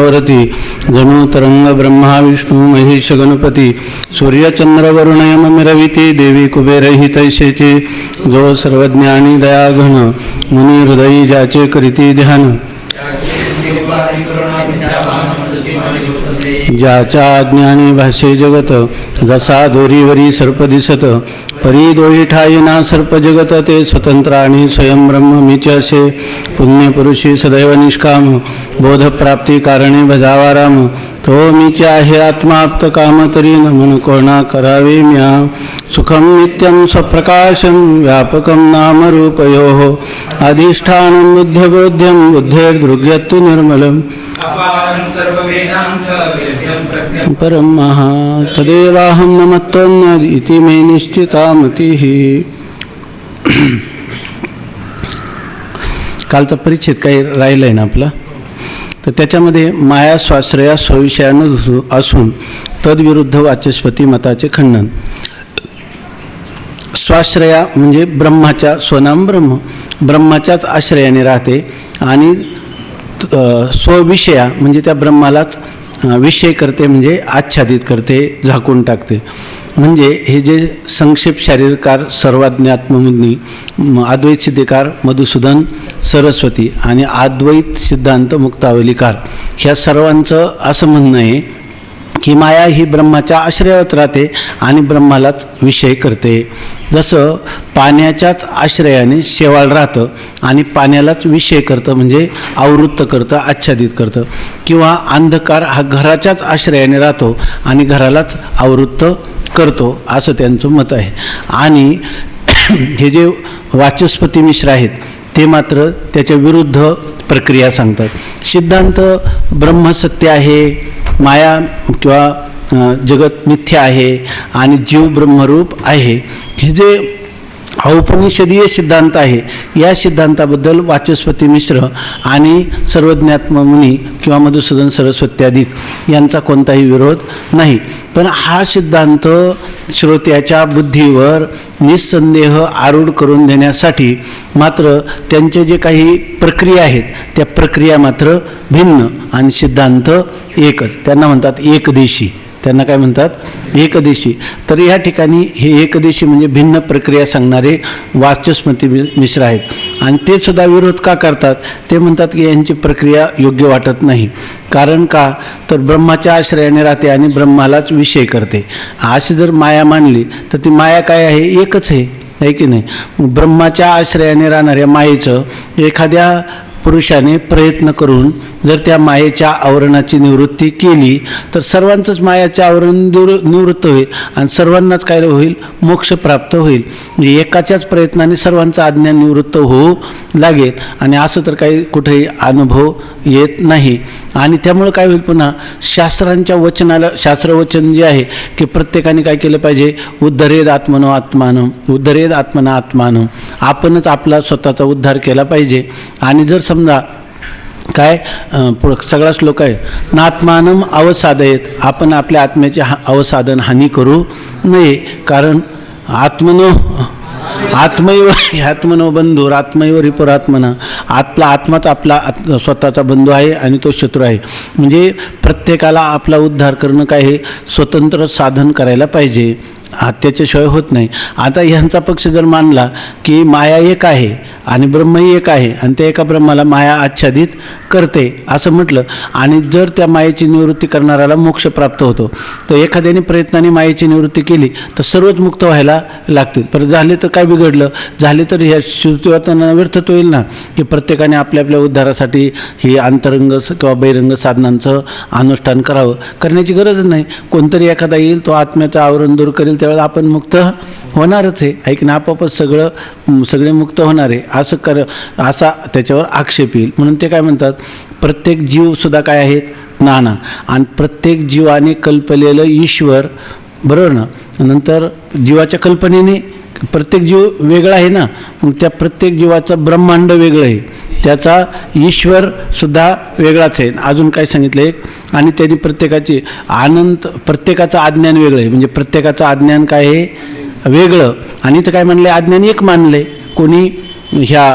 वरती जणू तरंग ब्रह्मा विष्णू महेश गणपती सूर्यचंद्र वरुणयम मिरविते देवी कुबेरहि तैसेचे जो सर्वज्ञानी दयाघन मुनी हृदयी ज्याचे करीती ध्यान ज्याच्या ज्ञानी भाषे जगत जसा दोरीवरी सर्प दिसत परी दोही ठाईना सर्प जगत ते स्वतंत्र आणि स्वयं ब्रह्म मीच असे पुण्यपुरुषी सदैव निष्काम बोधप्राप्ती कारणे भजावा राम तो मीच आहे आत्माप्त काम तरी नमन कोणा करावे म्या सुखम नित्यं स्वप्रकाशं व्यापकं नामरूपयोः अधिष्ठानं बुद्ध्यबोध्यं बुद्धेर्दृग्यत्तु निर्मलम् परं महा तदेवाहं नमत्तोऽन्यद् इति मे निश्चिता मतिः. कालचा परिच्छेद काही राहिला आहे ना आपला, तर त्याच्यामध्ये माया स्वाश्रया स्वविषयानं असून तद्विरुद्ध वाचस्पती मताचे खंडन. स्वाश्रया म्हणजे ब्रह्माच्या स्वनाम ब्रह्माच्याच आश्रयाने राहते आणि स्वविषया म्हणजे त्या ब्रह्मालाच विषय करते, म्हणजे आच्छादित करते, झाकून टाकते. म्हणजे हे जे संक्षेप शारीरकार सर्वाज्ञात्ममुनी, अद्वैत सिद्धिकार मधुसूदन सरस्वती आणि अद्वैत सिद्धांत मुक्तावलीकार ह्या सर्वांचं असं म्हणणं आहे की माया ही ब्रह्माच्या आश्रयात राहते आणि ब्रह्मालाच विषय करते. जसं पाण्याच्याच आश्रयाने शेवाळ राहतं आणि पाण्यालाच विषय करतं, म्हणजे आवृत्त करतं, आच्छादित करतं. किंवा अंधकार हा घराच्याच आश्रयाने राहतो आणि घरालाच आवृत्त करतो, असं त्यांचं मत आहे. आणि हे जे वाचस्पती मिश्र आहेत ते मात्र त्याच्या विरुद्ध प्रक्रिया सांगतात. सिद्धांत ब्रह्म सत्य आहे, माया किंवा जगत मिथ्या आहे आणि जीव ब्रह्मरूप आहे. हे जे औपनिषदीय सिद्धांत आहे या सिद्धांताबद्दल वाचस्पती मिश्र आणि सर्वज्ञात्म मुनी किंवा मधुसूदन सरस्वत्यादिक यांचा कोणताही विरोध नाही. पण हा सिद्धांत श्रोत्याच्या बुद्धीवर निस्संदेह आरूढ करून देण्यासाठी मात्र त्यांचे जे काही प्रक्रिया आहेत त्या प्रक्रिया मात्र भिन्न आणि सिद्धांत एकच. त्यांना म्हणतात एकदेशी. त्यांना काय म्हणतात? एकदेशी. तर या ठिकाणी हे एकदेशी म्हणजे भिन्न प्रक्रिया सांगणारे वाचस्पती मिश्र आहेत. आणि ते सुद्धा विरोध का करतात? ते म्हणतात की यांची प्रक्रिया योग्य वाटत नाही. कारण का? तर ब्रह्माच्या आश्रयाने राहते आणि ब्रह्मालाच विषय करते. अशी जर माया मानली तर ती माया काय आहे? एकच आहे की नाही? ब्रह्माच्या आश्रयाने राहणाऱ्या मायेचं एखाद्या पुरुषाने प्रयत्न करून जर त्या मायेच्या आवरणाची निवृत्ती केली तर सर्वांचंच मायाचे आवरण निवृत्त होईल आणि सर्वांनाच काय होईल? मोक्ष प्राप्त होईल. म्हणजे एकाच्याच प्रयत्नाने सर्वांचं अज्ञान निवृत्त होऊ लागेल आणि असं तर काही कुठेही अनुभव येत नाही. आणि त्यामुळं काय होईल? पुन्हा शास्त्रांच्या वचनाला, शास्त्रवचन जे आहे की प्रत्येकाने काय केलं पाहिजे? उद्धरेद आत्मनो आत्मानं, उद्धरेद आत्मना आत्मानं. आपणच आपला स्वतःचा उद्धार केला पाहिजे. आणि जर समजा काय सगळा श्लोक आहे नात्मानम अवसादयेत, आपण आपल्या आत्म्याचे अवसादन हानी करू नये. कारण आत्मनो बंधू आत्मैव रिपुरात्मना. आपला आत्माच आपला स्वतःचा बंधू आहे आणि तो शत्रू आहे. म्हणजे प्रत्येकाला आपला उद्धार करणं काय हे स्वतंत्र साधन करायला पाहिजे, त्याच्याशिवाय होत नाही. आता ह्यांचा पक्ष जर मानला की माया एक आहे आणि ब्रह्मही एक आहे आणि त्या एका ब्रह्माला माया आच्छादित करते असं म्हटलं आणि जर त्या मायेची निवृत्ती करणाऱ्याला मोक्ष प्राप्त होतो, तर एखाद्याने प्रयत्नाने मायेची निवृत्ती केली तर सर्वच मुक्त व्हायला लागतील. पर झाले तर काय बिघडलं? झाले तर ह्या श्रुतीवाचनांना व्यर्थत्व होईल ना, की प्रत्येकाने आपल्या आपल्या उद्धारासाठी ही अंतरंग किंवा बहिरंग साधनांचं अनुष्ठान करावं. करण्याची गरज नाही. कोणतरी एखादा येईल, तो आत्म्याचं आवरण दूर करेल, त्यावेळेला आपण मुक्त होणारच आहे. ऐकणं आपोआपच सगळे मुक्त होणार आहे असा त्याच्यावर आक्षेप येईल. म्हणून ते काय म्हणतात? प्रत्येक जीवसुद्धा काय आहेत? नाना. आणि प्रत्येक जीवाने कल्पलेलं ईश्वर, बरोबर ना? नंतर जीवाच्या कल्पनेने प्रत्येक जीव वेगळा आहे ना, मग त्या प्रत्येक जीवाचं ब्रह्मांड वेगळं आहे, त्याचा ईश्वरसुद्धा वेगळाच आहे. अजून काय सांगितलं एक, आणि त्यांनी प्रत्येकाची प्रत्येकाचं अज्ञान वेगळं आहे. म्हणजे प्रत्येकाचं अज्ञान काय आहे? वेगळं. आणि इथं काय म्हणलं? अज्ञान एक मानलं आहे. कोणी? ह्या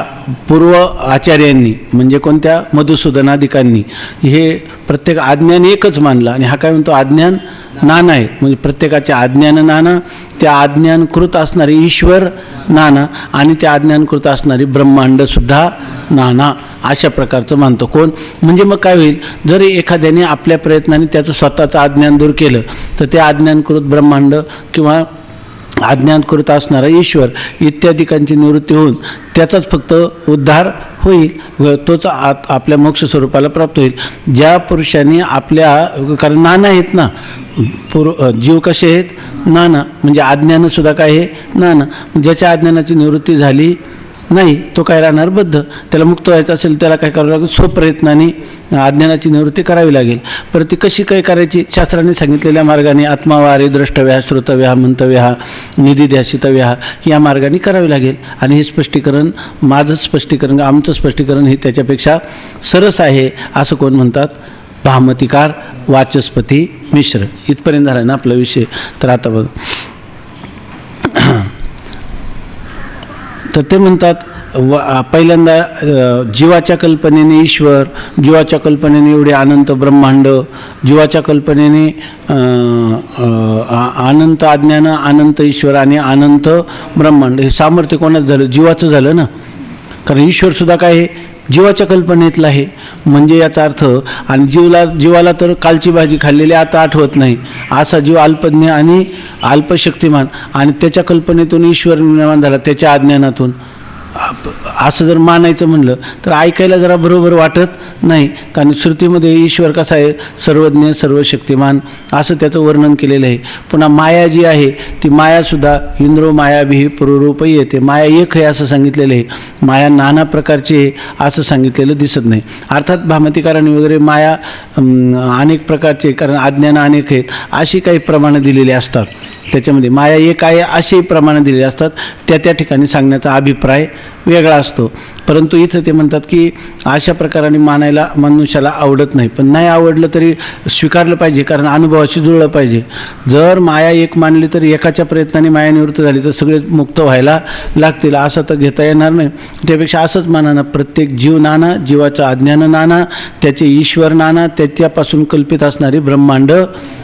पूर्व आचार्यांनी म्हणजे कोणत्या मधुसूदनादिकांनी हे प्रत्येक आज्ञान एकच मानलं. आणि हा काय म्हणतो, आज्ञान नाना आहे. म्हणजे प्रत्येकाचे आज्ञान नाना, त्या आज्ञानकृत असणारी ईश्वर नाना आणि त्या आज्ञानकृत असणारी ब्रह्मांडसुद्धा नाना, अशा प्रकारचं मानतो. कोण म्हणजे मग काय होईल, जर एखाद्याने आपल्या प्रयत्नाने त्याचं स्वतःचं अज्ञान दूर केलं तर ते अज्ञानकृत ब्रह्मांड किंवा अज्ञानकृत असणारा ईश्वर इत्यादिकांची निवृत्ती होऊन त्याचाच फक्त उद्धार होईल व तोच आपल्या मोक्ष स्वरूपाला प्राप्त होईल. ज्या पुरुषाने आपल्या, कारण नाना आहेत ना जीव कसे आहेत, नाना म्हणजे अज्ञानसुद्धा काय आहे, नाना. ज्याच्या अज्ञानाची निवृत्ती झाली नाही तो काय राहणार, बद्ध. त्याला मुक्त व्हायचं असेल त्याला काय करावं लागेल, स्वप्रयत्नाने अज्ञानाची निवृत्ती करावी लागेल. परत ती कशी काय करायची, शास्त्राने सांगितलेल्या मार्गाने आत्मावारे द्रष्टव्या श्रुतव्या मंतव्या निधिध्यासितव्या या मार्गाने करावी लागेल. आणि हे स्पष्टीकरण, माझं स्पष्टीकरण, आमचं स्पष्टीकरण हे त्याच्यापेक्षा सरस आहे असं कोण म्हणतात, भामतीकार वाचस्पती मिश्र. इथपर्यंत झाला ना आपला विषय. तर आता बघ, तर ते म्हणतात पहिल्यांदा जीवाच्या कल्पनेने ईश्वर, जीवाच्या कल्पनेने एवढे अनंत ब्रह्मांड, जीवाच्या कल्पनेने अनंत अज्ञान, अनंत ईश्वर आणि अनंत ब्रह्मांड. हे सामर्थ्य कोणाचं झालं, जीवाचं झालं ना. कारण ईश्वरसुद्धा काय आहे, जीवाच्या कल्पनेतला आहे. म्हणजे याचा अर्थ, आणि जीवाला तर कालची भाजी खाल्लेली आता आठवत नाही असा जीव अल्पज्ञ आणि अल्पशक्तिमान, आणि त्याच्या कल्पनेतून ईश्वर निर्माण झाला त्याच्या अज्ञानातून, असं जर मानायचं म्हणलं तर ऐकायला जरा बरोबर वाटत नाही. कारण श्रुतीमध्ये ईश्वर कसा आहे, सर्वज्ञ सर्वशक्तिमान असं त्याचं वर्णन केलेलं आहे. पुन्हा माया जी आहे ती मायासुद्धा इंद्रो मायाभिः पुरुरूपही येते, माया एक आहे असं सांगितलेलं आहे. माया नाना प्रकारची आहे असं सांगितलेलं दिसत नाही. अर्थात भामतीकारांनी वगैरे माया अनेक प्रकारचे, कारण अज्ञान अनेक आहेत अशी काही प्रमाणं दिलेली असतात. त्याच्यामध्ये माया एक आहे अशी प्रमाणं दिलेली असतात. त्या ठिकाणी सांगण्याचा अभिप्राय वेगळा असतो. परंतु इथं ते म्हणतात की अशा प्रकाराने मानायला मनुष्याला आवडत नाही. पण नाही आवडलं तरी स्वीकारलं पाहिजे, कारण अनुभवाशी जुळलं पाहिजे. जर माया एक मानली तर एकाच्या प्रयत्नाने माया निवृत्त झाली तर सगळे मुक्त व्हायला लागतील, असं तर घेता येणार नाही. त्यापेक्षा असंच माना ना, प्रत्येक जीव नाना, जीवाचं अज्ञान नाना, त्याचे ईश्वर नाना, त्याच्यापासून कल्पित असणारी ब्रह्मांड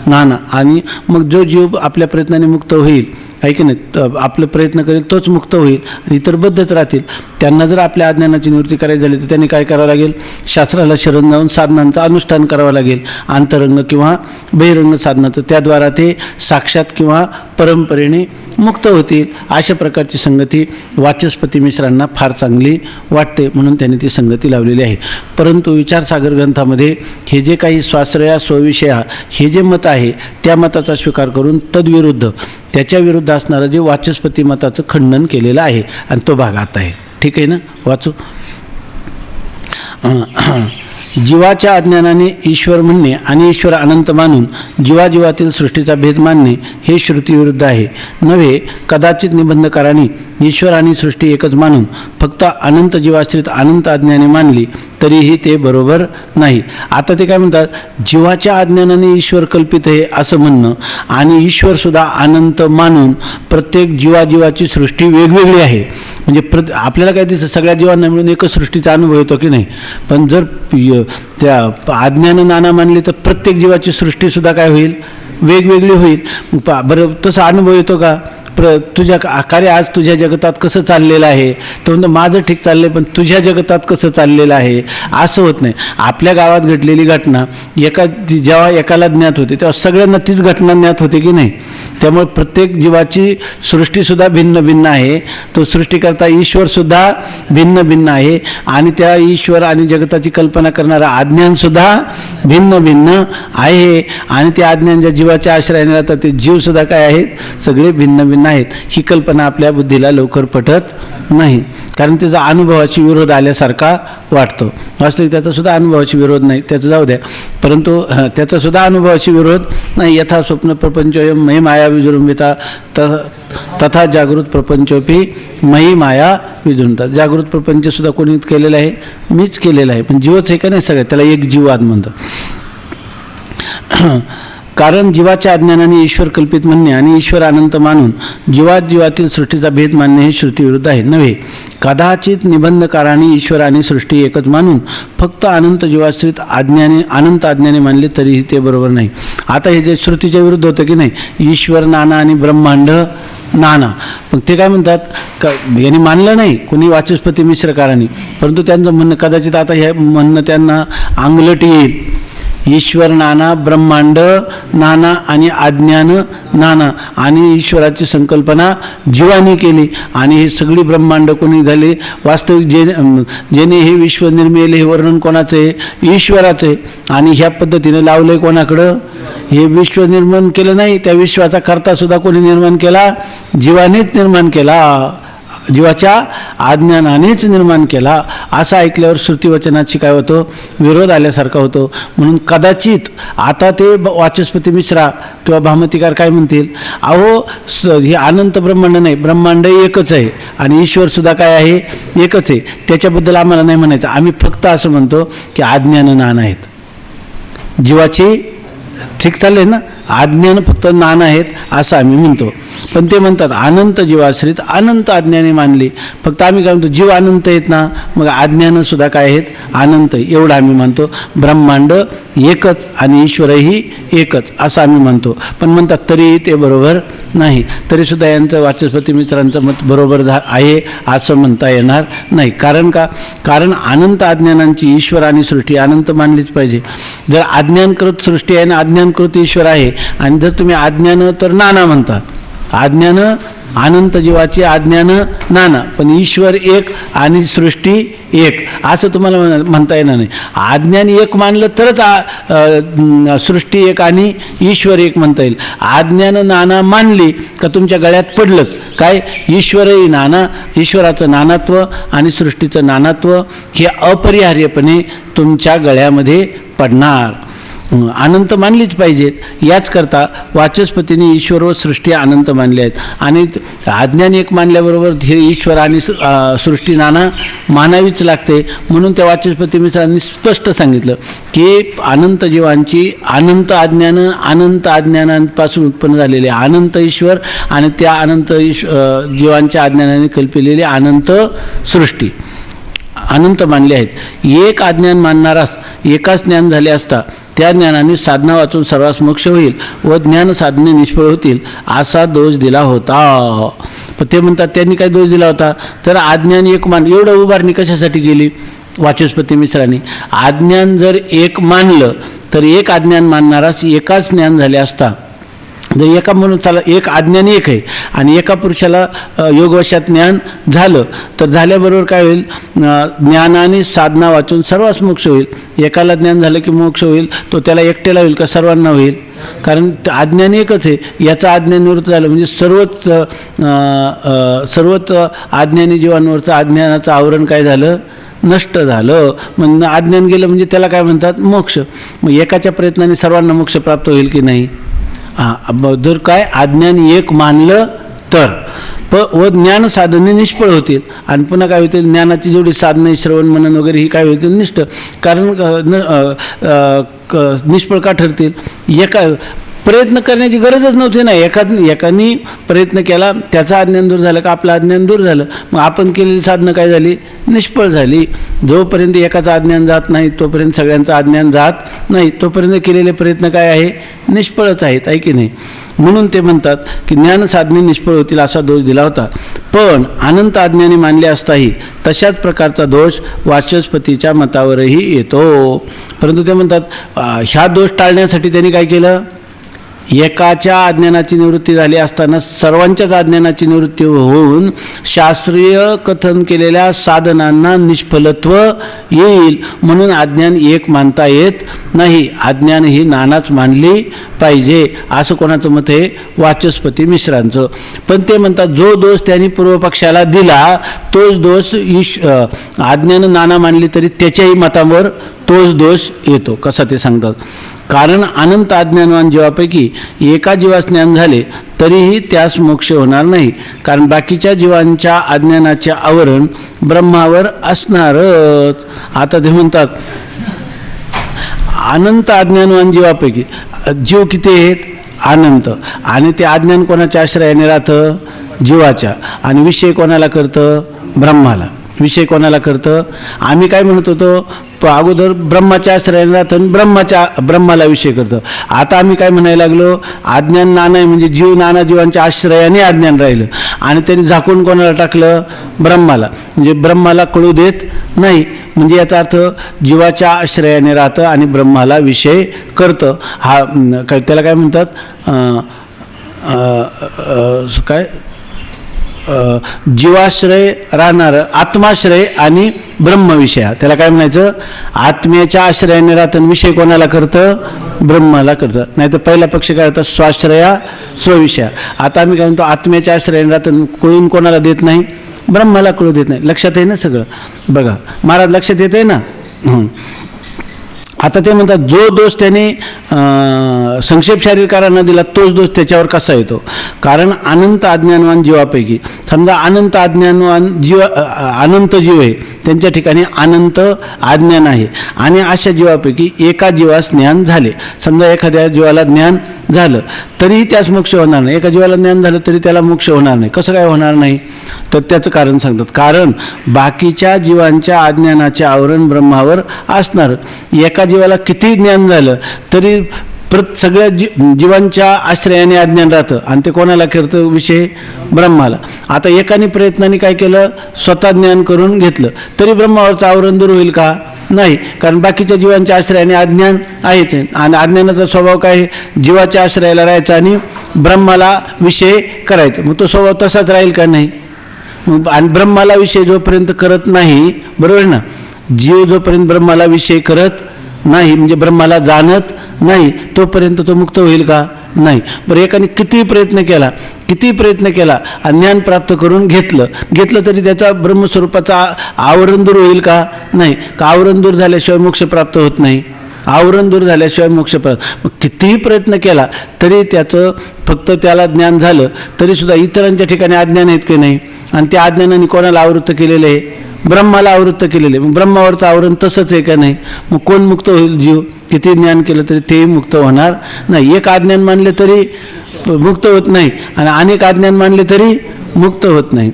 नाना. आणि मग जो जीव आपल्या प्रयत्नाने मुक्त होईल, आहे की नाही, आपलं प्रयत्न करेल तोच मुक्त होईल आणि इतर बद्धच राहतील. त्यांना जर आपल्या अज्ञानाची निवृत्ती करायची झाली तर त्यांनी काय करावं लागेल, शास्त्राला शरण जाऊन साधनांचं अनुष्ठान करावं लागेल, अंतरंग किंवा बहिरंग साधनाचं. त्याद्वारा ते साक्षात किंवा परंपरेने मुक्त होतील. अशा प्रकारची संगती वाचस्पती मिश्रांना फार चांगली वाटते, म्हणून त्यांनी ती संगती लावलेली आहे. परंतु विचारसागर ग्रंथामध्ये हे जे काही स्वाश्रया स्वविषया हे जे मत आहे त्या मताचा स्वीकार करून तद्विरुद्ध, त्याच्या विरुद्ध असणारं जे वाचस्पती मताचं खंडन केलेलं आहे, आणि तो भाग आता आहे. ठीक आहे ना, वाचू. जीवाच्या अज्ञानाने ईश्वर म्हणणे आणि ईश्वर अनंत मानून जीवाजीवातील सृष्टीचा भेद मानणे हे श्रुतीविरुद्ध आहे. नव्हे, कदाचित निबंधकारांनी ईश्वर आणि सृष्टी एकच मानून फक्त अनंत जीवाश्रित अनंत अज्ञाने मानली तरीही ते बरोबर नाही. आता ते काय म्हणतात, जीवाच्या अज्ञानाने ईश्वर कल्पित आहे असं म्हणणं आणि ईश्वरसुद्धा अनंत मानून प्रत्येक जीवाजीवाची सृष्टी वेगवेगळी आहे. म्हणजे आपल्याला काय दिसतं, सगळ्या जीवांना मिळून एकच सृष्टीचा अनुभव येतो की नाही. पण जर त्या अज्ञान नाना मानली तर प्रत्येक जीवाची सृष्टीसुद्धा काय होईल, वेगवेगळी होईल. बरं, तसा अनुभव येतो का, तुझ्या कार्य आज तुझ्या जगतात कसं चाललेलं आहे, तो म्हणतो माझं ठीक चाललं आहे पण तुझ्या जगतात कसं चाललेलं आहे, असं होत नाही. आपल्या गावात घडलेली घटना जेव्हा एकाला ज्ञात होते तेव्हा सगळ्यांना तीच घटना ज्ञात होते की नाही. त्यामुळे प्रत्येक जीवाची सृष्टीसुद्धा भिन्न भिन्न आहे. तो सृष्टीकर्ता ईश्वरसुद्धा भिन्न भिन्न आहे आणि त्या ईश्वर आणि जगताची कल्पना करणारा अज्ञानसुद्धा भिन्न भिन्न आहे. आणि त्या अज्ञान ज्या जीवाच्या आश्रयाने राहतात ते जीवसुद्धा काय आहेत, सगळे भिन्न भिन्न आहेत. ही कल्पना आपल्या बुद्धीला लवकर पटत नाही, कारण त्याचा अनुभवाशी विरोध आल्यासारखा वाटतो. वास्तविक त्याचा सुद्धा अनुभवाशी विरोध नाही, त्याचं जाऊ द्या. परंतु त्याचा सुद्धा अनुभवाशी विरोध नाही. यथा स्वप्न प्रपंचोयम मयी माया विजृंभिता तथा जागृत प्रपंचोपी मयी माया विजृंभिता. जागृत प्रपंचसुद्धा कोणी केलेलं आहे, मीच केलेलं आहे. पण जीवच आहे का नाही सगळं, त्याला एक जीववाद म्हणतात. कारण जीवाच्या अज्ञानाने ईश्वर कल्पित म्हणणे आणि ईश्वर अनंत मानून जीवातील सृष्टीचा भेद मानणे हे श्रुतीविरुद्ध आहे. नव्हे, कदाचित निबंधकारांनी ईश्वर आणि सृष्टी एकच मानून फक्त अनंत जीवाश्रित अनंत आज्ञाने मानले तरीही ते बरोबर नाही. आता हे जे श्रुतीच्या विरुद्ध होतं की नाही, ईश्वर नाना आणि ब्रह्मांड नाना, पण ते काय म्हणतात का यांनी मानलं नाही कोणी वाचस्पती मिश्रकारांनी, परंतु त्यांचं म्हणणं कदाचित आता हे म्हणणं त्यांना अंगलट येईल. ईश्वर नाना, ब्रह्मांड नाना आणि अज्ञान नाना आणि ईश्वराची संकल्पना जीवाने केली आणि हे सगळी ब्रह्मांड कोणी झाले, वास्तविक जेने हे विश्व निर्मिले हे वर्णन कोणाचं आहे, ईश्वराचं आहे. आणि ह्या पद्धतीने लावलं आहे कोणाकडं, हे विश्व निर्माण केलं नाही, त्या विश्वाचा कर्ता सुद्धा कोणी निर्माण केला, जीवानेच निर्माण केला, जीवाच्या अज्ञानानेच निर्माण केला. असं ऐकल्यावर श्रुतीवचनाची काय होतं, विरोध आल्यासारखा होतो. म्हणून कदाचित आता ते वाचस्पती मिश्रा किंवा भामतीकार काय म्हणतील, अहो हे अनंत ब्रह्मांड नाही, ब्रह्मांड एकच आहे आणि ईश्वरसुद्धा काय आहे, एकच आहे, त्याच्याबद्दल आम्हाला नाही म्हणायचं. आम्ही फक्त असं म्हणतो की अज्ञान नाना आहेत, जीवाची ठीक चाललंय ना, अज्ञान फक्त नाना आहेत असं आम्ही म्हणतो. पण ते म्हणतात अनंत जीवाश्रित अनंत अज्ञाने मानली. फक्त आम्ही काय म्हणतो, जीव अनंत आहेत ना, मग अज्ञानसुद्धा काय आहेत, अनंत, एवढं आम्ही मानतो. ब्रह्मांड एकच आणि ईश्वरही एकच असं आम्ही म्हणतो. पण म्हणतात तरी ते बरोबर नाही, तरीसुद्धा यांचं वाचस्पती मित्रांचं मत बरोबर आहे असं म्हणता येणार नाही. कारण का, कारण अनंत अज्ञानांची ईश्वर आणि सृष्टी अनंत मानलीच पाहिजे. जर अज्ञानकृत सृष्टी आहे ना, अज्ञानकृत ईश्वर आहे, आणि जर तुम्ही अज्ञान तर नाना म्हणता, अज्ञान अनंत जीवाची अज्ञान नाना, पण ईश्वर एक आणि सृष्टी एक असं तुम्हाला म्हणता येणार नाही. अज्ञान एक मानलं तरच सृष्टी एक आणि ईश्वर एक म्हणता येईल. अज्ञान नाना मानली का तुमच्या गळ्यात पडलंच काय, ईश्वरही नाना, ईश्वराचं नानात्व आणि सृष्टीचं नानात्व हे अपरिहार्यपणे तुमच्या गळ्यामध्ये पडणार. अनंत मानलीच पाहिजेत. याचकरता वाचस्पतीने ईश्वर व सृष्टी अनंत मानले आहेत आणि अज्ञान एक मानल्याबरोबर हे ईश्वर आणि सृष्टी नाना मानावीच लागते. म्हणून त्या वाचस्पती मित्रांनी स्पष्ट सांगितलं की अनंत जीवांची अनंत अज्ञानांपासून उत्पन्न झालेले अनंत ईश्वर आणि त्या अनंत जीवांच्या अज्ञानाने कल्पिलेली अनंत सृष्टी अनंत मानले आहेत. एक अज्ञान मानणारास एकाच ज्ञान झाले असता त्या ज्ञानाने साधना वाचून सर्वांस मोक्ष होईल व ज्ञान साधने निष्फळ होतील असा दोष दिला होता. पण ते म्हणतात त्यांनी काय दोष दिला होता, तर अज्ञान एक मान, एवढं उभारणी कशासाठी गेली वाचस्पती मिश्रांनी. अज्ञान जर एक मानलं तर एक अज्ञान मानणारास एकाच ज्ञान झाले असता. जर एका म्हणून चला एक अज्ञान एक आहे आणि एका पुरुषाला योगवशात ज्ञान झालं तर झाल्याबरोबर काय होईल, ज्ञानाने साधना वाचून सर्वांस मोक्ष होईल. एकाला ज्ञान झालं की मोक्ष होईल, तो त्याला एकट्याला होईल का सर्वांना होईल, कारण अज्ञान एकच आहे. याचं अज्ञान निवृत्त झालं म्हणजे सर्वच अज्ञानी जीवांवरचं अज्ञानाचं आवरण काय झालं, नष्ट झालं. मग अज्ञान गेलं म्हणजे त्याला काय म्हणतात, मोक्ष. मग एकाच्या प्रयत्नाने सर्वांना मोक्ष प्राप्त होईल की नाही. जर काय अज्ञान एक मानलं तर व ज्ञान साधने निष्फळ होतील आणि पुन्हा काय होतील, ज्ञानाची जेवढी साधने श्रवण मनन वगैरे ही काय होतील, निष्ठ. कारण निष्फळ का ठरतील, एका प्रयत्न करण्याची गरजच नव्हती ना. एकाने प्रयत्न केला, त्याचा अज्ञान दूर झालं का आपलं अज्ञान दूर झालं. मग आपण केलेली साधनं काय झाली, निष्फळ झाली. जोपर्यंत एकाचं अज्ञान जात नाही तोपर्यंत सगळ्यांचं अज्ञान जात नाही, तोपर्यंत केलेले प्रयत्न काय आहे, निष्फळच आहेत, आहे की नाही. म्हणून ते म्हणतात की ज्ञान साधने निष्फळ होतील असा दोष दिला होता. पण अनंत अज्ञानी मानले असताही तशाच प्रकारचा दोष वाचस्पतीच्या मतावरही येतो. परंतु ते म्हणतात ह्या दोष टाळण्यासाठी त्यांनी काय केलं, एकाच्या अज्ञानाची निवृत्ती झाली असताना सर्वांच्याच अज्ञानाची निवृत्ती होऊन शास्त्रीय कथन केलेल्या साधनांना निष्फलत्व येईल. म्हणून अज्ञान एक मानता येत नाही, अज्ञान ही नानाच मानली पाहिजे असं कोणाचं मत आहे, वाचस्पती मिश्रांचं. पण ते म्हणतात जो दोष त्यांनी पूर्वपक्षाला दिला तोच दोष अज्ञान नाना मानली तरी त्याच्याही मतावर तोच दोष येतो. कसा ते सांगतात, कारण अनंत अज्ञानवान जीवापैकी एका जीवास ज्ञान झाले तरीही त्यास मोक्ष होणार नाही, कारण बाकीच्या जीवांच्या अज्ञानाचे आवरण ब्रह्मावर असणारच. आता ते म्हणतात अनंत अज्ञानवान जीवापैकी जीव किती आहेत? अनंत. आणि ते अज्ञान कोणाच्या आश्रयाने राहतं? जीवाच्या. आणि विषय कोणाला करतं? ब्रह्माला. विषय कोणाला करतं? आम्ही काय म्हणत होतो? अगोदर ब्रह्माच्या आश्रयाने राहतं आणि ब्रह्माला विषय करतं. आता आम्ही काय म्हणायला लागलो? अज्ञान नाना आहे म्हणजे जीव नाना जीवांच्या आश्रयाने अज्ञान राहिलं आणि त्यांनी झाकून कोणाला टाकलं? ब्रह्माला. म्हणजे ब्रह्माला कळू देत नाही. म्हणजे याचा अर्थ जीवाच्या आश्रयाने राहतं आणि ब्रह्माला विषय करतं. हा काय त्याला काय म्हणतात? काय जीवाश्रय राहणारं आत्माश्रय आणि ब्रह्मविषय, त्याला काय म्हणायचं? आत्म्याच्या आश्रयाने राहतं विषय कोणाला करतं? ब्रह्माला करतं. नाही तर पहिला पक्ष काय होता? स्वाश्रया स्वविषया. आता आम्ही काय म्हणतो? आत्म्याच्या आश्रयाने राहतं कळून कोणाला देत नाही? ब्रह्माला कळू देत नाही. लक्षात आहे ना सगळं? बघा महाराज, लक्षात येत आहे ना? आता ते म्हणतात जो दोष त्याने संक्षेप शारीरकारांना दिला तोच दोष त्याच्यावर कसा येतो? कारण अनंत अज्ञानवान जीवापैकी, समजा अनंत अज्ञानवान जीव, अनंत जीव आहे, त्यांच्या ठिकाणी अनंत अज्ञान आहे आणि अशा जीवापैकी एका जीवास ज्ञान झाले. समजा एखाद्या जीवाला ज्ञान झालं तरीही त्यास मोक्ष होणार नाही. एका जीवाला ज्ञान झालं तरी त्याला मोक्ष होणार नाही. कसं काय होणार नाही? तर त्याचं कारण सांगतात. कारण बाकीच्या जीवांच्या अज्ञानाचे आवरण ब्रह्मावर असणार. एका जीवाला किती ज्ञान झालं तरी सगळ्या जीवांच्या आश्रयाने अज्ञान राहतं आणि ते कोणाला करतं? विषय ब्रह्माला. आता एकाने प्रयत्नाने काय केलं? स्वतः ज्ञान करून घेतलं तरी ब्रह्मावरचं आवरण दूर होईल का? नाही. कारण बाकीच्या जीवांच्या आश्रयाने अज्ञान आहेच आणि अज्ञानाचा स्वभाव काय? जीवाच्या आश्रयाला राहायचा आणि ब्रह्माला विषय करायचं. मग तो स्वभाव तसाच राहील का? नाही. मग आणि ब्रह्माला विषय जोपर्यंत करत नाही, बरोबर ना, जीव जोपर्यंत ब्रह्माला विषय करत नाही म्हणजे ब्रह्माला जाणत नाही तोपर्यंत तो मुक्त होईल का? नाही. बरं, एकाने किती प्रयत्न केला आणि ज्ञान प्राप्त करून घेतलं तरी त्याचा ब्रह्मस्वरूपाचा आवरण दूर होईल का? नाही. का आवरण दूर झाल्याशिवाय मोक्ष प्राप्त होत नाही? आवरण दूर झाल्याशिवाय मोक्ष प्राप्त. मग कितीही प्रयत्न केला तरी त्याचं फक्त त्याला ज्ञान झालं तरीसुद्धा इतरांच्या ठिकाणी अज्ञान आहेत की नाही? आणि त्या अज्ञानाने कोणाला आवृत्त केलेलं आहे? ब्रह्माला आवृत्त केलेले. मग ब्रह्मावरचं आवरण तसंच आहे का? नाही. मग कोण मुक्त होईल? जीव. किती ज्ञान केलं तरी तेही मुक्त होणार नाही. एक अज्ञान मानले तरी मुक्त होत नाही आणि अनेक अज्ञान मानले तरी मुक्त होत नाही.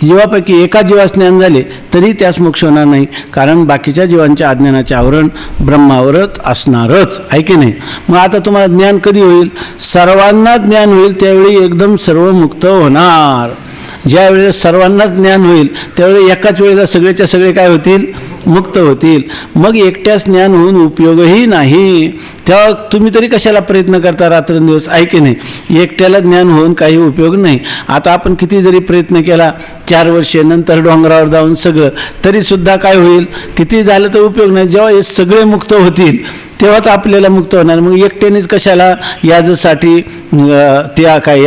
जीवापैकी एका जीवास ज्ञान झाले तरी त्यास मोक्ष होणार नाही. कारण बाकीच्या जीवांच्या अज्ञानाचे आवरण ब्रह्मावरच असणारच आहे की नाही? मग आता तुम्हाला ज्ञान कधी होईल? सर्वांना ज्ञान होईल त्यावेळी एकदम सर्व मुक्त होणार. ज्या वेळेस सर्वांनाच ज्ञान होईल त्यावेळी एकाच वेळेला सगळेच्या सगळे काय होतील? मुक्त होतील. मग एकट्याच ज्ञान होऊन उपयोगही नाही. तेव्हा तुम्ही तरी कशाला प्रयत्न करता रात्रंदिवस? आहे की नाही? एकट्याला ज्ञान होऊन काही उपयोग नाही. आता आपण किती जरी प्रयत्न केला 4 वर्षे नंतर डोंगरावर जाऊन सगळं तरीसुद्धा काय होईल? किती झालं तर उपयोग नाही. जेव्हा हे सगळे मुक्त होतील तेव्हाच आपल्याला मुक्त होणार. मग एकट्यानेच कशाला? याजसाठी त्या काय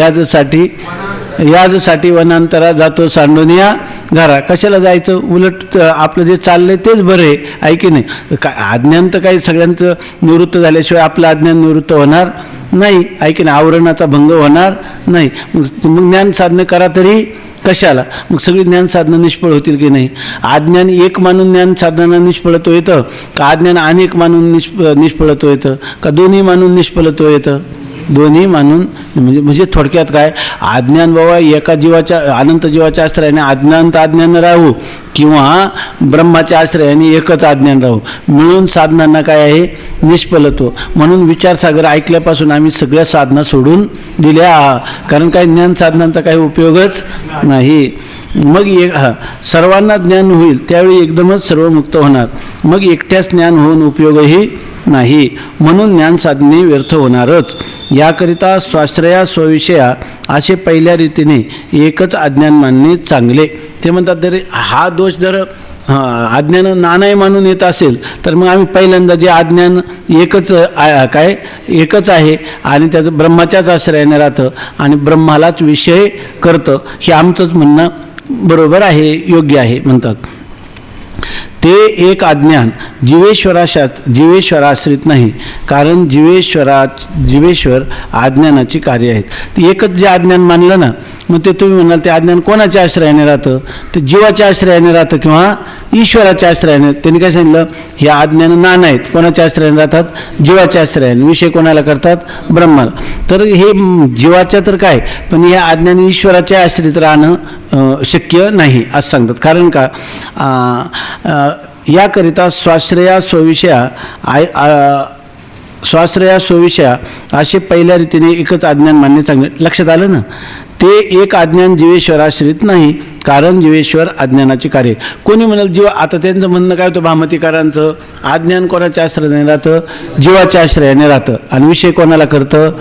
याजसाठी वनांतरा जातो सांडोनिया घरा. कशाला जायचं? उलट आपलं जे चाललंय तेच बरं आहे की नाही? काय अज्ञान तर काही सगळ्यांचं निवृत्त झाल्याशिवाय आपलं अज्ञान निवृत्त होणार नाही आहे की नाही? आवरणाचा भंग होणार नाही. मग ज्ञान साधने करा तरी कशाला? मग सगळी ज्ञान साधनं निष्फळ होतील की नाही? अज्ञान एक मानून ज्ञान साधना निष्फळत्व येतं का अज्ञान अनेक मानून निष्फळत्व येतं का दोन्ही मानून निष्फळत्व येतं? दोन्ही मानून. म्हणजे थोडक्यात काय? अज्ञान बाबा एका जीवाच्या अनंत जीवाच्या आश्रयाने अज्ञान राहू किंवा ब्रह्माच्या आश्रयाने एकच अज्ञान राहू, मिळून साधनांना काय आहे? निष्फलत्व. म्हणून विचारसागर ऐकल्यापासून आम्ही सगळ्या साधना सोडून दिल्या. कारण काय? ज्ञान साधनांचा काही उपयोगच नाही. मग सर्वांना ज्ञान होईल त्यावेळी एकदमच सर्व मुक्त होणार. मग एकट्याच ज्ञान होऊन उपयोगही नाही. म्हणून ज्ञान साधने व्यर्थ होणारच. याकरिता स्वाश्रया स्वविषया असे पहिल्या रीतीने एकच अज्ञान मानणे चांगले. ते म्हणतात जर हा दोष जर अज्ञान नानाय मानून येत असेल तर मग आम्ही पहिल्यांदा जे अज्ञान एकच आहे आणि त्याचं ब्रह्माच्याच आश्रयाने राहतं आणि ब्रह्मालाच विषय करतं हे आमचंच म्हणणं बरोबर आहे, योग्य आहे म्हणतात. ते एक अज्ञान जीवेश्वराश्रित नाही, कारण जीवेश्वर अज्ञानाची कार्य आहेत. ते एकच जे अज्ञान मानलं ना, मग ते तुम्ही म्हणाल ते अज्ञान कोणाच्या आश्रयाने राहतं? ते जीवाच्या आश्रयाने राहतं किंवा ईश्वराच्या आश्रयाने. त्यांनी काय सांगितलं? हे अज्ञान नान आहेत. कोणाच्या आश्रयाने राहतात? जीवाच्या आश्रयाने. विषय कोणाला करतात? ब्रह्माला. तर हे जीवाच्या तर काय, पण हे अज्ञान ईश्वराच्या आश्रित राहणं शक्य नाही असं सांगतात. कारण का? याकरिता स्वाश्रया स्वविषया असे पहिल्या रीतीने एकच अज्ञान मानणे चांगले. लक्षात आलं ना? ते एक अज्ञान जीवेश्वराश्रित नाही, कारण जीवेश्वर अज्ञानाचे कार्य. कोणी म्हणाल जीव, आता त्यांचं म्हणणं काय होतं भामतीकारांचं? अज्ञान कोणाच्या आश्रयाने राहतं? जीवाच्या आश्रयाने राहतं. आणि विषय कोणाला करतं?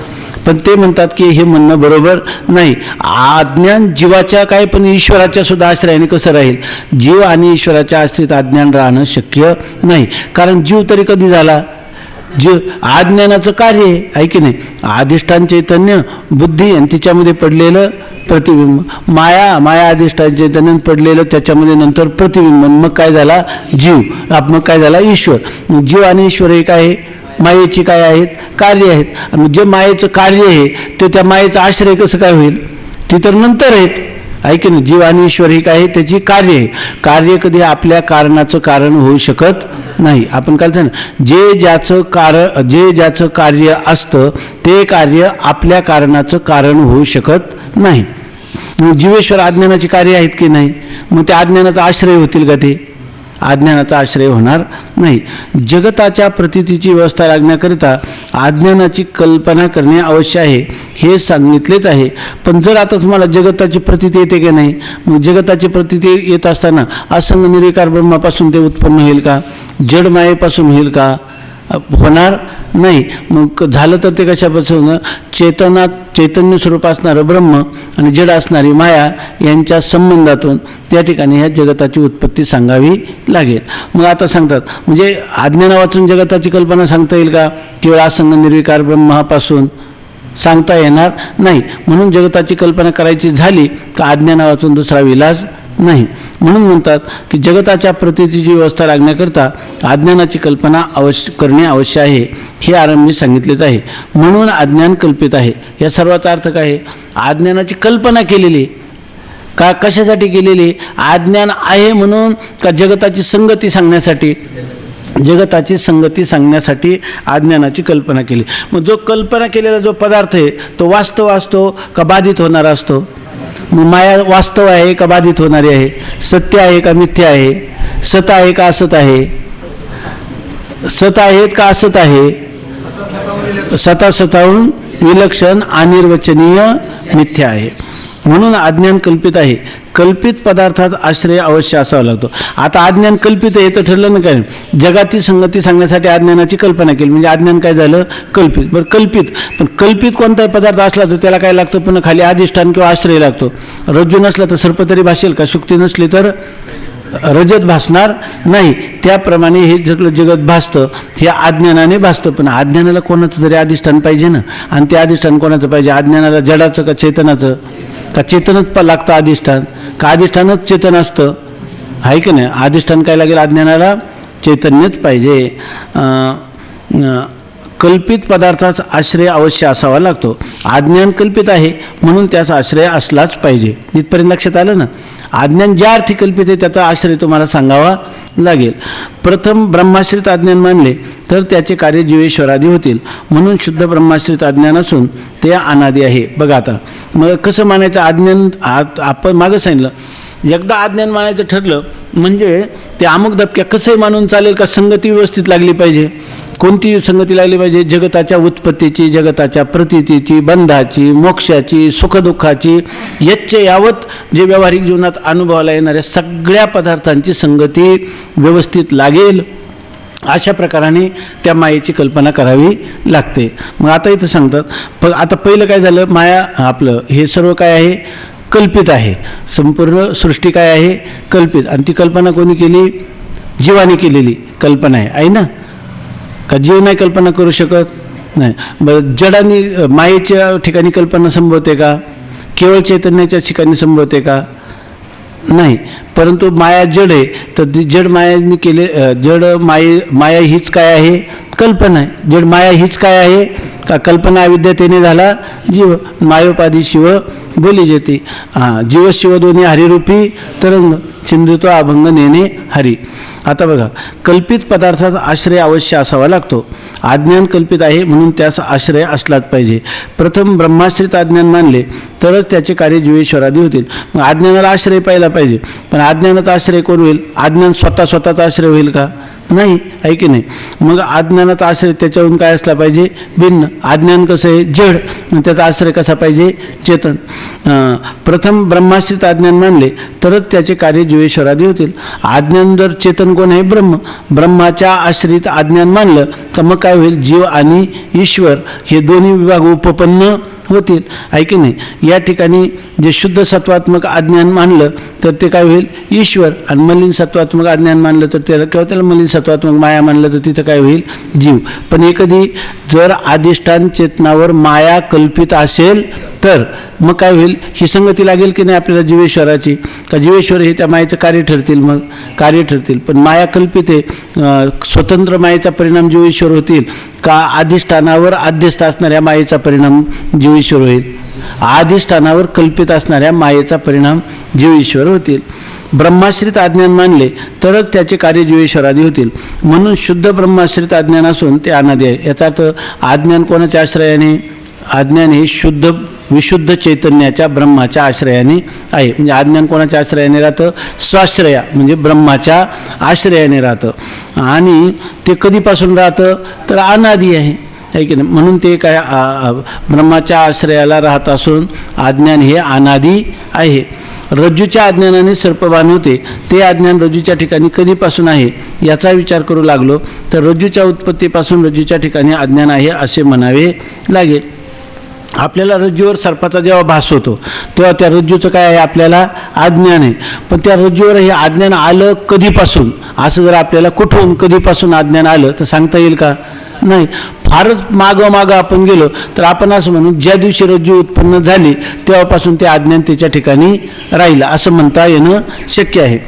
पण ते म्हणतात की हे म्हणणं बरोबर नाही. अज्ञान जीवाच्या काय, पण ईश्वराच्या सुद्धा आश्रयाने कसं राहील? जीव आणि ईश्वराच्या आश्रित अज्ञान राहणं शक्य नाही. कारण जीव तरी कधी झाला? जीव अज्ञानाचं कार्य आहे की नाही? अधिष्ठान चैतन्य बुद्धी आणि तिच्यामध्ये पडलेलं प्रतिबिंब, माया अधिष्ठान चैतन्य पडलेलं त्याच्यामध्ये नंतर प्रतिबिंब, मग काय झाला? जीव. मग काय झाला? ईश्वर. मग जीव आणि ईश्वर हे काय आहे? मायेची काय आहेत? कार्य आहेत. आणि जे मायेचं कार्य आहे ते त्या मायेचा आश्रय कसं काय होईल? ती तर नंतर आहेत, आहे की नाही? जीव आणि ईश्वर ही काय आहे? त्याची कार्य आहे. कार्य कधी आपल्या कारणाचं कारण होऊ शकत नाही. आपण काय ना, जे ज्याचं कार्य असतं ते कार्य आपल्या कारणाचं कारण होऊ शकत नाही. जीवेश्वर अज्ञानाची कार्य आहेत की नाही? मग त्या अज्ञानाचा आश्रय होतील का? ते अज्ञानाचा आश्रय होणार नाही. जगताच्या प्रतीतीची व्यवस्था लागण्याकरिता अज्ञानाची कल्पना करणे अवश्य आहे, हे सांगितलेच आहे. पण जर आता तुम्हाला जगताची प्रतीती येते की नाही, मग जगताची प्रतीती येत असताना असंग निराकार ब्रह्मापासून ते उत्पन्न होईल का? जड मायेपासून होईल का? होणार नाही. मग झालं तर ते कशापासून? चैतन्य स्वरूप असणारं ब्रह्म आणि जड असणारी माया यांच्या संबंधातून त्या ठिकाणी ह्या जगताची उत्पत्ती सांगावी लागेल. मग आता सांगतात म्हणजे अज्ञाना वाचून जगताची कल्पना सांगता येईल का? केवळ असंग निर्विकार ब्रह्मापासून सांगता येणार नाही. म्हणून जगताची कल्पना करायची झाली का अज्ञाना वाचून दुसरा विलाज नाही. म्हणून म्हणतात की जगताच्या प्रतीतीची व्यवस्था लागण्याकरता अज्ञानाची कल्पना करणे आवश्यक आहे, हे आरंभी सांगितलेच आहे. म्हणून अज्ञान कल्पित आहे. या सर्वाचा अर्थ काय आहे? अज्ञानाची कल्पना केलेली का? कशासाठी केलेली? अज्ञान आहे म्हणून का जगताची संगती सांगण्यासाठी? जगताची संगती सांगण्यासाठी अज्ञानाची कल्पना केली. मग जो कल्पना केलेला जो पदार्थ आहे तो वास्तव असतो का बाधित होणारा असतो? मग माया वास्तव आहे का बाधित होणारी आहे? सत्य आहे का मिथ्या आहे? सत आहे का असत आहे? सत आहेत का असत आहे? सताहून विलक्षण अनिर्वचनीय मिथ्या आहे. म्हणून अज्ञान कल्पित आहे. कल्पित पदार्थात आश्रय अवश्य असावा लागतो. आता अज्ञान कल्पित आहे तर ठरलं ना काय? जगाती संगती सांगण्यासाठी अज्ञानाची कल्पना केली म्हणजे अज्ञान काय झालं? कल्पित. बरं कल्पित, पण कल्पित कोणताही पदार्थ असला तर त्याला काय लागतं? पुन्हा खाली अधिष्ठान किंवा आश्रय लागतो. रज्जू नसला तर सर्प तरी भासेल का? शुक्ती नसली तर रजत भासणार नाही. त्याप्रमाणे हे सगळं जगत भासतं, हे अज्ञानाने भासतं. पण अज्ञानाला कोणाचं तरी अधिष्ठान पाहिजे ना. आणि ते अधिष्ठान कोणाचं पाहिजे? अज्ञानाला जडाचं का चेतनाचं? का चेतनच लागतं अधिष्ठान? का अधिष्ठानच चेतन असतं? आहे की नाही? अधिष्ठान काय लागेल? अज्ञानाला चैतन्यच पाहिजे. कल्पित पदार्थाचा आश्रय अवश्य असावा लागतो. अज्ञान कल्पित आहे म्हणून त्याचा आश्रय असलाच पाहिजे. इथपर्यंत लक्षात आलं ना? अज्ञान ज्या अर्थी कल्पित आहे त्याचा आश्रय तुम्हाला सांगावा लागेल. प्रथम ब्रह्माश्रित अज्ञान मानले तर त्याचे कार्य जीवेश्वरादी होतील. म्हणून शुद्ध ब्रह्माश्रित अज्ञान असून ते अनादी आहे. बघा आता मग कसं मानायचं अज्ञान? आपण मागं सांगितलं, एकदा अज्ञान मानायचं ठरलं म्हणजे ते अमुक दबक्या कसंही मानून चालेल का? संगती व्यवस्थित लागली पाहिजे. कोणती संगती लागली पाहिजे? जगताच्या उत्पत्तीची, जगताच्या प्रतीतीची, बंधाची, मोक्षाची, सुखदुःखाची, यच्चे यावत जे व्यावहारिक जीवनात अनुभवाला येणाऱ्या सगळ्या पदार्थांची संगती व्यवस्थित लागेल. अशा प्रकाराने त्या मायेची कल्पना करावी लागते. मग आता इथं सांगतात, पण आता पहिलं काय झालं? माया आपलं हे सर्व काय आहे? कल्पित आहे. संपूर्ण सृष्टी काय आहे? कल्पित. आणि ती कल्पना कोणी केली? जीवाने केलेली कल्पना आहे ना? का जीव नाही कल्पना करू शकत? नाही. बरं जडाने मायेच्या ठिकाणी कल्पना संभवते का? केवळ चैतन्याच्या ठिकाणी संभवते का? नाही, परंतु माया जड आहे, तर ती जड मायाने केले जड माया हीच काय आहे? कल्पना आहे. जड माया हीच काय आहे? का कल्पना अविद्यतेने झाला जीव. मायोपाधी शिव बोली जेते. जीव शिव दोन्ही हरिरूपी तरंग, सिंधुत्व अभंग नेणे हरी. आता बघा, कल्पित पदार्थाचा आश्रय अवश्य असावा लागतो. अज्ञान कल्पित आहे म्हणून त्याचा आश्रय असलाच पाहिजे. प्रथम ब्रह्माश्रित अज्ञान मानले तरच त्याचे कार्य जीवेश्वरादी होतील. मग अज्ञानाला आश्रय पाहिला पाहिजे. पण अज्ञानाचा आश्रय कोण होईल? अज्ञान स्वतःचा आश्रय होईल का? नाही, आहे की नाही? मग अज्ञानाचा आश्रय त्याच्यावरून काय असला पाहिजे? भिन्न. अज्ञान कसं आहे? जड. त्याचा आश्रय कसा पाहिजे? चेतन. प्रथम ब्रह्माश्रित अज्ञान मानले तरच त्याचे कार्य जीवेश्वरादी होतील. अज्ञान जर चेतन कोण आहे? ब्रह्म. ब्रह्माच्या आश्रित अज्ञान मानलं तर मग काय होईल? जीव आणि ईश्वर हे दोन्ही विभाग उपपन्न होतील, आहे की नाही? या ठिकाणी जे शुद्ध सत्वात्मक अज्ञान मानलं तर ते काय होईल? ईश्वर. आणि मलिन सत्वात्मक अज्ञान मानलं तर त्याला मलिन सत्वात्मक माया मानलं तर तिथं काय होईल? जीव. पण हे कधी? जर अधिष्ठान चेतनावर माया कल्पित असेल तर मग काय होईल? ही संगती लागेल की नाही आपल्याला जीवेश्वराची? का जीवेश्वर हे त्या मायेचं कार्य ठरतील? मग कार्य ठरतील. पण माया कल्पित आहे, स्वतंत्र मायेचा परिणाम जीवेश्वर होतील का अधिष्ठानावर अध्यस्त असणाऱ्या मायेचा परिणाम जीवेश्वर होईल? अधिष्ठानावर कल्पित असणाऱ्या मायेचा परिणाम जीवेश्वर होतील. ब्रह्माश्रित अज्ञान मानले तरच त्याचे कार्य जीवेश्वरादी होतील. म्हणून शुद्ध ब्रह्माश्रित अज्ञान असून ते अनादी आहे. याचा अर्थ अज्ञान कोणाच्या आश्रयाने? अज्ञान हे शुद्ध विशुद्ध चैतन्याच्या ब्रह्माच्या आश्रयाने आहे. म्हणजे अज्ञान कोणाच्या आश्रयाने राहतं? स्वाश्रया म्हणजे ब्रह्माच्या आश्रयाने राहतं. आणि ते कधीपासून राहतं? तर अनादी आहे की नाही? म्हणून ते काय ब्रह्माच्या आश्रयाला राहत असून अज्ञान हे अनादी आहे. रज्जूच्या अज्ञानाने सर्पबाण होते, ते अज्ञान रज्जूच्या ठिकाणी कधीपासून आहे याचा विचार करू लागलो तर रज्जूच्या उत्पत्तीपासून रज्जूच्या ठिकाणी अज्ञान आहे असे म्हणावे लागेल. आपल्याला रज्जूवर सर्पाचा जेव्हा भास होतो तेव्हा त्या रज्जूचं काय आहे? आपल्याला अज्ञान आहे. पण त्या रज्जूवर हे अज्ञान आलं कधीपासून? असं जर आपल्याला कुठून कधीपासून अज्ञान आलं तर सांगता येईल का? नाही. फारच मागं आपण गेलो तर आपण असं म्हणू ज्या दिवशी रज्जू उत्पन्न झाली तेव्हापासून ते अज्ञान त्याच्या ठिकाणी राहिलं असं म्हणता येणं शक्य आहे.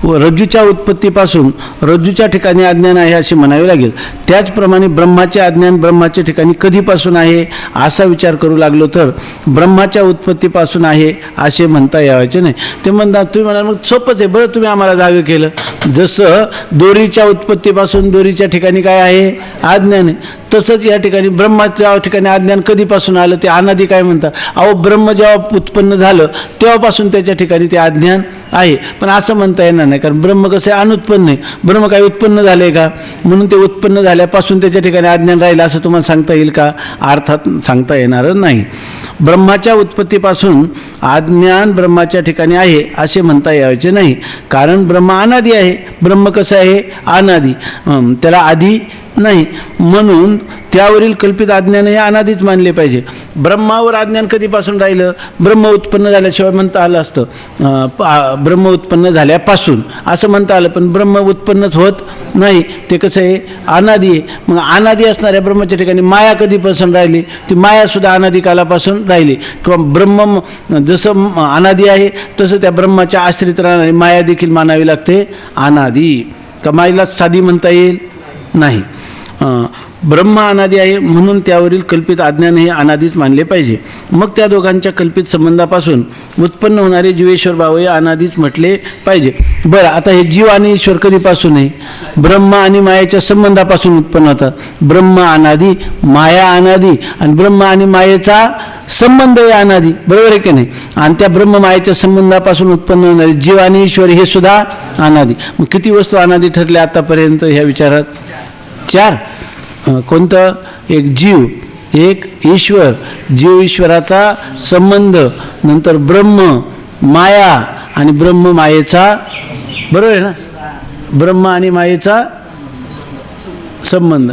रज्जूच्या उत्पत्तीपासून रज्जूच्या ठिकाणी अज्ञान आहे असे म्हणावे लागेल. त्याचप्रमाणे ब्रह्माचे अज्ञान ब्रह्माच्या ठिकाणी कधीपासून आहे असा विचार करू लागलो तर ब्रह्माच्या उत्पत्तीपासून आहे असे म्हणता यावायचे नाही. ते म्हणतात, तुम्ही म्हणाल मग सोपंच आहे, बरं तुम्ही आम्हाला जागे केलं. जसं दोरीच्या उत्पत्तीपासून दोरीच्या ठिकाणी काय आहे? अज्ञान आहे. तसंच या ठिकाणी ब्रह्माच्या ठिकाणी अज्ञान कधीपासून आलं? ते अनादी काय म्हणतात? अहो, ब्रह्म जेव्हा उत्पन्न झालं तेव्हापासून त्याच्या ठिकाणी ते अज्ञान आहे. पण असं म्हणता येणार नाही, कारण ब्रह्म कसं आहे? अनुत्पन्न आहे. ब्रह्म काय उत्पन्न झाले का? म्हणून ते उत्पन्न झाल्यापासून त्याच्या ठिकाणी अज्ञान राहिलं असं तुम्हाला सांगता येईल का? अर्थात सांगता येणार नाही. ब्रह्माच्या उत्पत्तीपासून अज्ञान ब्रह्माच्या ठिकाणी आहे असे म्हणता यायचे नाही, कारण ब्रह्म अनादी आहे. ब्रह्म कसं आहे? अनादी, त्याला आधी नाही. म्हणून त्यावरील कल्पित अज्ञान हे अनादीच मानले पाहिजे. ब्रह्मावर अज्ञान कधीपासून राहिलं? ब्रह्म उत्पन्न झाल्याशिवाय म्हणता आलं असतं, ब्रह्म उत्पन्न झाल्यापासून असं म्हणता आलं. पण ब्रह्म उत्पन्नच होत नाही, ते कसं आहे? अनादी आहे. मग अनादी असणाऱ्या ब्रह्माच्या ठिकाणी माया कधीपासून राहिली? ती मायासुद्धा अनादी कालापासून राहिली. किंवा ब्रह्म जसं अनादी आहे तसं त्या ब्रह्माच्या आश्रित राहणारी माया देखील मानावी लागते अनादी. का मायेला साधी म्हणता येईल? नाही. ब्रह्म अनादी आहे म्हणून त्यावरील कल्पित अज्ञान हे अनादीच मानले पाहिजे. मग त्या दोघांच्या कल्पित संबंधापासून उत्पन्न होणारे जीवेश्वर भाव हे अनादीच म्हटले पाहिजे. बरं, आता हे जीव आणि ईश्वर कधीपासून आहे? ब्रह्म आणि मायेच्या संबंधापासून उत्पन्न होतात. ब्रह्म अनादी, माया अनादी आणि ब्रह्म आणि मायेचा संबंध आहे अनादी, बरोबर आहे की नाही? आणि त्या ब्रह्म मायेच्या संबंधापासून उत्पन्न होणारे जीव आणि ईश्वर हे सुद्धा अनादी. मग किती वस्तू अनादी ठरल्या आतापर्यंत ह्या विचारात? 4. कोणतं? एक जीव, एक ईश्वर, जीव ईश्वराचा संबंध, नंतर ब्रह्म, माया आणि ब्रह्म मायेचा, बरोबर आहे ना? ब्रह्म आणि मायेचा संबंध,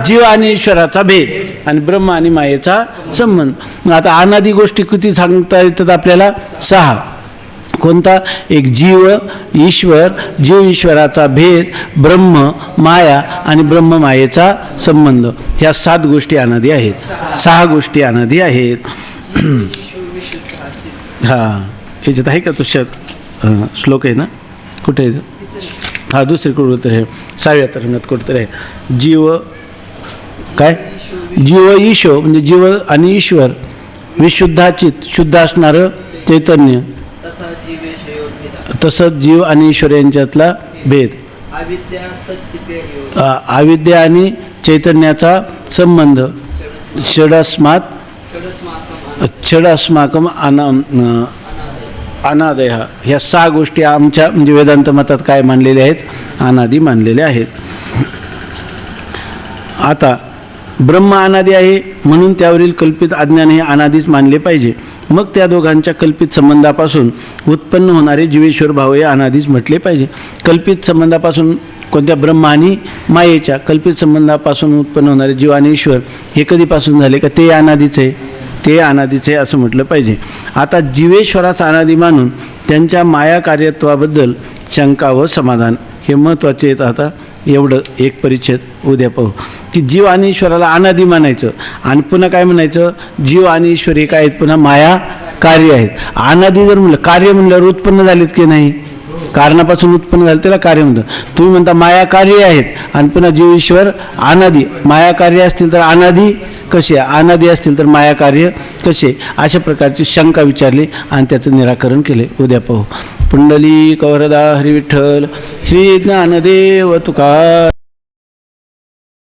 जीव आणि ईश्वराचा भेद आणि ब्रह्म आणि मायेचा संबंध. आता अनादी गोष्टी किती सांगता येतात आपल्याला? 6. कोणता? एक जीव, ईश्वर, जीव ईश्वराचा भेद, ब्रह्म, माया आणि ब्रह्म मायेचा संबंध. ह्या 7 गोष्टी अनादी आहेत. 6 गोष्टी अनादी आहेत. याच्यात आहे का तो श्लोक आहे ना, कुठे आहे? हा दुसरीकडे कुठं आहे, 6व्या तरंगात कुठंतरी आहे. जीव काय, जीव ईशो म्हणजे जीव आणि ईश्वर, विशुद्धाचित शुद्ध असणारं चैतन्य, तसंच जीव आणि ईश्वर यांच्यातला भेद, अविद्या आणि चैतन्याचा संबंध, षडस्माकम अनादय, ह्या 6 गोष्टी आमच्या म्हणजे वेदांत मतात काय मानलेल्या आहेत, अनादी मानलेल्या आहेत. आता ब्रह्म अनादी आहे म्हणून त्यावरील कल्पित अज्ञान हे अनादीच मानले पाहिजे. मग त्या दोघांच्या कल्पित संबंधापासून उत्पन्न होणारे जीवेश्वर भाव हे अनादीच म्हटले पाहिजे. कल्पित संबंधापासून कोणत्या ब्रह्म आणि मायेच्या कल्पित संबंधापासून उत्पन्न होणारे जीव आणि ईश्वर हे कधीपासून झाले का, ते अनादीच आहे, ते अनादीच आहे असं म्हटलं पाहिजे. आता जीवेश्वराचा अनादी मानून त्यांच्या माया कार्यत्वाबद्दल शंका व समाधान हे महत्त्वाचे आहेत. आता एवढं एक परिच्छेद उद्या पाहू की जीव आणि ईश्वराला अनादी मानायचं आणि पुन्हा काय म्हणायचं, जीव आणि ईश्वर हे काय आहेत, पुन्हा माया कार्य आहेत. अनादी जर म्हणलं, कार्य म्हणल्यावर उत्पन्न झालेत की नाही, कारणापासून उत्पन्न झालं त्याला कार्य म्हणतात. तुम्ही म्हणता माया कार्य आहेत आणि पुन्हा जीव ईश्वर अनादी, माया कार्य असतील तर अनादी कसे, अनादी असतील तर माया कार्य कसे, अशा प्रकारची शंका विचारली आणि त्याचं निराकरण केले. उद्या पाहू. पुंडलिक वरदा हरी विठ्ठल, श्री ज्ञानदेव तुकार.